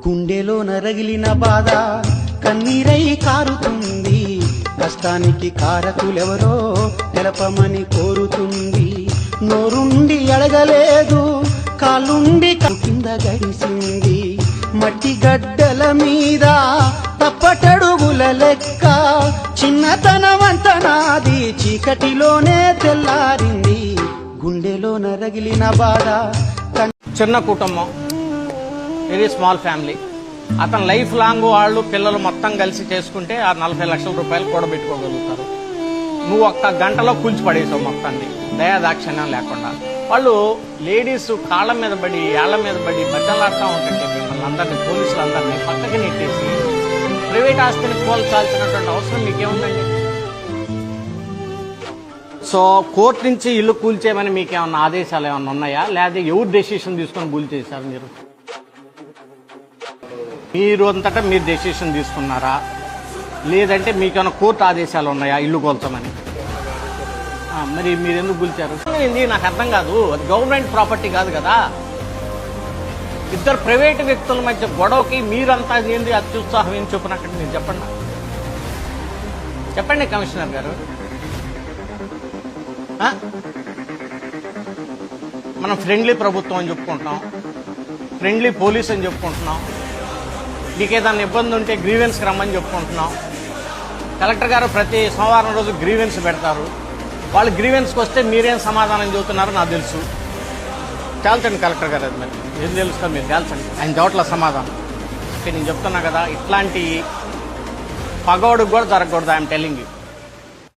గుండెలో నరగిలిన బాధ కన్నీరై కారుతుంది, కష్టానికి కారకులెవరో తెలపమని కోరుతుంది. నోరుండి అడగలేదు, కాళ్ళుండి కింద గడిసింది. మట్టి గడ్డల మీద తప్పటడుగుల లెక్క, చిన్నతనమంత నాది చీకటిలోనే తెల్లారింది. గుండెలో నరగిలిన బాధ. చిన్న కుటుంబం, వెరీ స్మాల్ ఫ్యామిలీ. అతను లైఫ్ లాంగ్ వాళ్ళు పిల్లలు మొత్తం కలిసి చేసుకుంటే ఆ 40 లక్షల రూపాయలు కూడబెట్టుకోగలుగుతారు. నువ్వు ఒక్క గంటలో కూల్చిపడేసావు మొత్తాన్ని, దయాదాక్షిణ్యం లేకుండా. వాళ్ళు లేడీస్ కాళ్ళ మీద పడి ఏళ్ల మీద పడి బద్దలాడుతూ ఉంటుంటే మిమ్మల్ని అందరినీ, పోలీసులందరినీ పక్కకి నెట్టేసి ప్రైవేట్ ఆస్తిని కూల్చాల్సినటువంటి అవసరం మీకేముందండి? సో కోర్టు నుంచి ఇల్లు కూల్చేయమని మీకేమన్నా ఆదేశాలు ఏమన్నా ఉన్నాయా, లేదా ఎవరు డెసిషన్ తీసుకొని కూల్చేశారు? మీరు అంతటా మీరు డెసిషన్ తీసుకున్నారా, లేదంటే మీకేమైనా కోర్టు ఆదేశాలు ఉన్నాయా ఇల్లు కూల్చమని? మరి మీరు ఎందుకు కూల్చారు? నాకు అర్థం కాదు. అది గవర్నమెంట్ ప్రాపర్టీ కాదు కదా. ఇద్దరు ప్రైవేటు వ్యక్తుల మధ్య గొడవకి మీరంతా ఏంది అత్యుత్సాహం ఏం చెప్పినట్టు మీరు చెప్పండి. చెప్పండి కమిషనర్ గారు. మనం ఫ్రెండ్లీ ప్రభుత్వం అని చెప్పుకుంటున్నాం, ఫ్రెండ్లీ పోలీస్ అని చెప్పుకుంటున్నాం, మీకేదన్నా ఇబ్బంది ఉంటే గ్రీవెన్స్కి రమ్మని చెప్పుకుంటున్నాం. కలెక్టర్ గారు ప్రతి సోమవారం రోజు గ్రీవెన్స్ పెడతారు. వాళ్ళు గ్రీవెన్స్కి వస్తే మీరేం సమాధానం చెబుతున్నారో నాకు తెలుసు. తేల్చండి కలెక్టర్ గారు, అది మరి ఏం తెలుస్తా మీరు తేల్చండి. ఆయన చోట్ల సమాధానం. నేను చెప్తున్నా కదా, ఇట్లాంటి పగోడుకు కూడా జరగకూడదు. I'm telling you.